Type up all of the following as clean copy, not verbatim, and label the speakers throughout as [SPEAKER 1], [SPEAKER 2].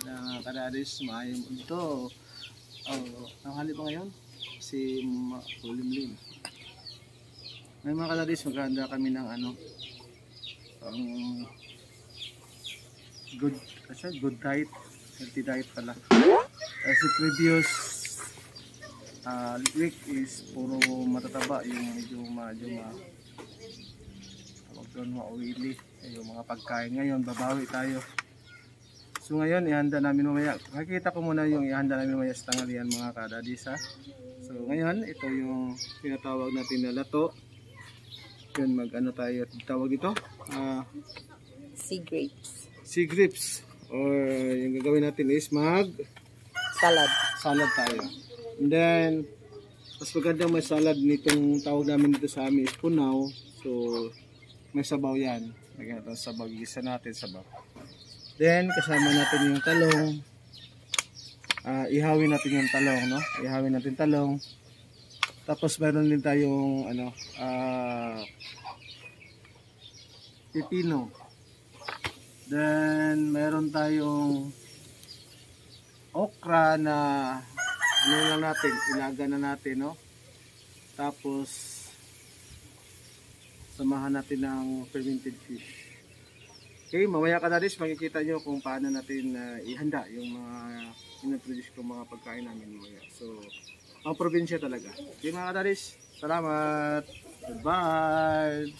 [SPEAKER 1] Na kadadis maayong ito. Ang hali pa ngayon si Kulimlim. May mga kadadis maghahanda kami ng good diet, healthy diet pala. Kasi previous week is puro matataba, yung medyo tawag doon, ma-oily yung mga pagkain. Ngayon babawi tayo. So ngayon ihanda namin mamaya. Makikita ko muna yung ihanda namin mamaya sa tanghalian mga kadadis ha. So ngayon ito yung tinatawag natin na lato. Yun tayo tawag dito?
[SPEAKER 2] Sea grapes.
[SPEAKER 1] Sea grapes. Or yung gagawin natin is salad tayo. And then mas maganda may salad nitong tawag namin dito sa amin is punaw. So may sabaw yan. Lagyan natin sabaw, gigisa natin sabaw. Then kasama natin yung talong. Ihawin natin yung talong, no? Ihawin natin talong. Tapos meron din tayong pipino. Then meron tayong okra na ilaga na natin, no? Tapos samahan natin ng fermented fish. Okay, mamaya kadadis makikita nyo kung paano natin ihanda yung mga introduce ko mga pagkain namin mamaya. So, ang probinsya talaga. Okay mga kadadis, salamat! Goodbye!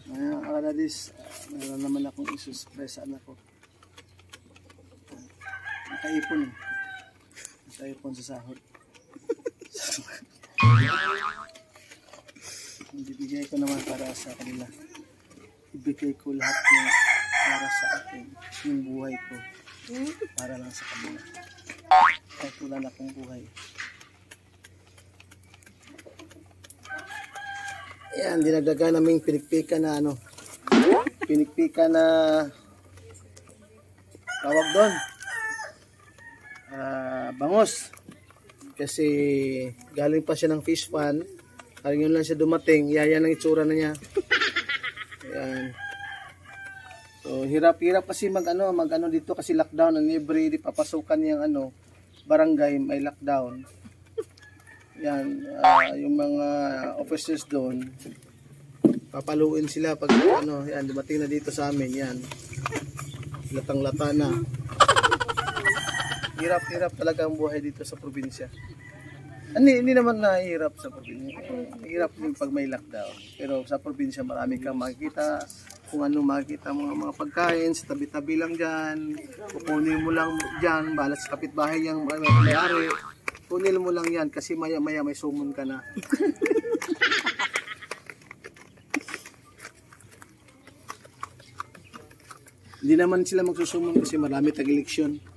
[SPEAKER 1] Mga kadadis, meron naman akong isuspress sa anak ko. Nakaipon sa sahod. Ibigay ko naman para sa kanila. Ibigay ko lahat na para sa akin. Yung buhay ko. Para lang sa kanila. Kahit wala na akong buhay. Ayan, dinagdagan naming pinikpika na Pinikpika na tawag doon. Bangos. Kasi galing pa siya ng fish pan. Ngayon lang siya dumating. Yan ang itsura na niya. Ayan. So hirap-hirap kasi mag dito kasi lockdown and every di papasukan yung barangay may lockdown. Yan, yung mga officers doon papaluin sila pag yan dumating na dito sa amin yan. Latang-lata na. Hirap talaga ang buhay dito sa probinsya. Hindi naman nahihirap sa probinsya. Hirap din pag may lockdown. Pero sa probinsya marami kang makikita kung makikita mga pagkain sa tabi-tabi lang dyan. Kukunin mo lang dyan, balas sa kapitbahay yung may-ari. Kunin mo lang yan kasi maya-maya may sumon ka na. Hindi naman sila magsusumon kasi marami tag-eleksyon.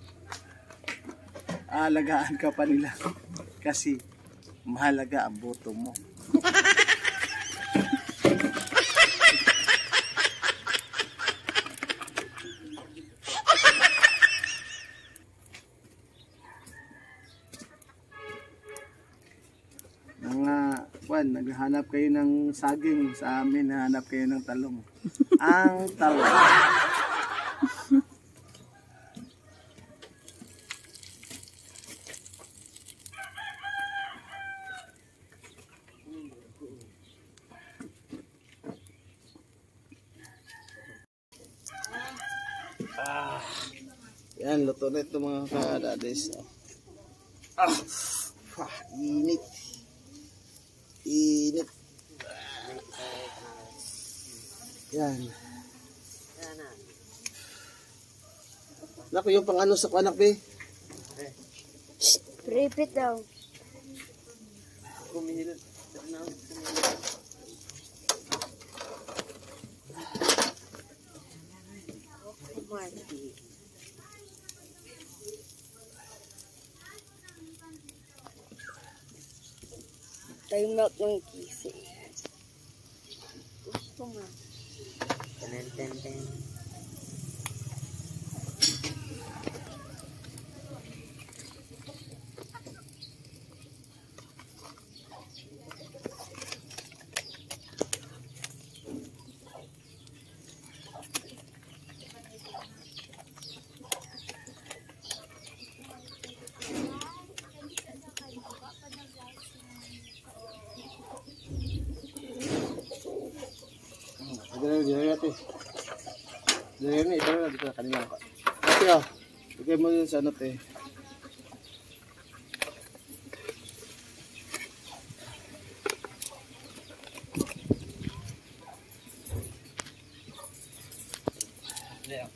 [SPEAKER 1] Alagaan ka pa nila kasi mahalaga ang boto mo. Naghahanap kayo ng saging, sa amin nahanap kayo ng talong. Ang talong. Yan, luto na ito mga kadadis. Init. Yan. Naku, yung pang sa anak, be?
[SPEAKER 2] Repeat daw.
[SPEAKER 1] Kumihilan.
[SPEAKER 2] Tayo milk ng kisi. Gusto nga. Ten.
[SPEAKER 1] ate. Diyan ito na dito kanina. Ate oh. Lagay mo yun sa ano te. Yeah.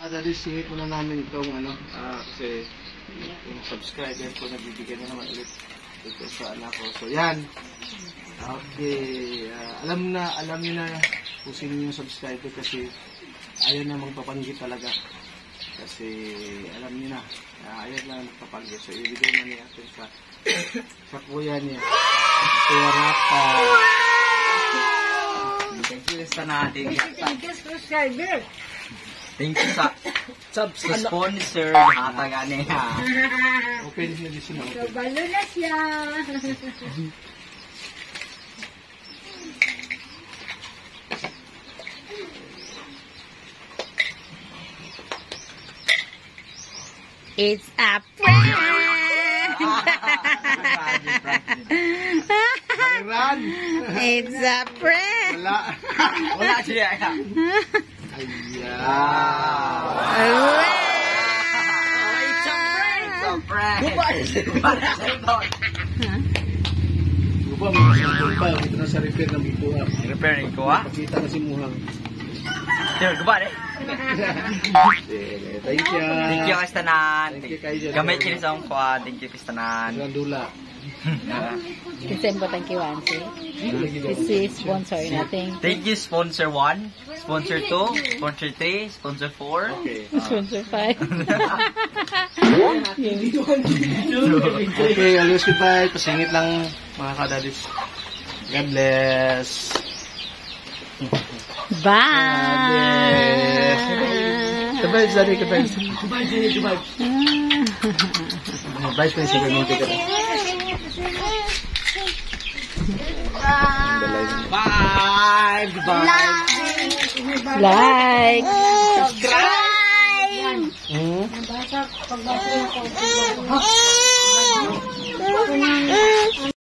[SPEAKER 1] Kadali, singit muna namin itong ano, kasi yung subscriber ko nagbibigyan na naman ulit ito sa anak ko. So yan. Okay. Alam niyo na kung sino yung subscriber kasi ayaw na magpapanggit talaga. Kasi alam niyo na. Ayaw na magpapanggit. So ibigay na niya ito sa kuya niya. Kuya Rapa.
[SPEAKER 3] Thank you sa natin.
[SPEAKER 2] Thank you, subscriber.
[SPEAKER 3] Thank you sa sponsor. Nakataga niya.
[SPEAKER 1] Open na din siya.
[SPEAKER 2] Kabalo na siya. It's a prank!
[SPEAKER 1] Iran!
[SPEAKER 2] It's a prank!
[SPEAKER 3] Wala siya.
[SPEAKER 1] Ayan.
[SPEAKER 3] It's a prank.
[SPEAKER 1] Gupa, may sample pa. Ito na sa repair ng Bikuha.
[SPEAKER 3] Repairing ko ah.
[SPEAKER 1] Pakita na si Muhang.
[SPEAKER 3] Yo, gubad eh.
[SPEAKER 1] Thank you.
[SPEAKER 3] Thank you kay Tanan.
[SPEAKER 1] Thank you kayo.
[SPEAKER 3] Gamay kini sa akong kuha. Thank you kay Tanan.
[SPEAKER 1] Dula.
[SPEAKER 2] December 21, this is sponsor natin.
[SPEAKER 3] Thank you sponsor 1, sponsor 2, sponsor 3, sponsor 4.
[SPEAKER 1] Okay.
[SPEAKER 2] Sponsor 5.
[SPEAKER 1] Okay, alis goodbye. Pasingit lang mga kadadis. God bless.
[SPEAKER 2] Bye!
[SPEAKER 1] Goodbye, Zaddy. Goodbye. Goodbye, Zaddy. Goodbye. Goodbye, Spencer.
[SPEAKER 3] Bye! Goodbye!
[SPEAKER 2] Like! Subscribe!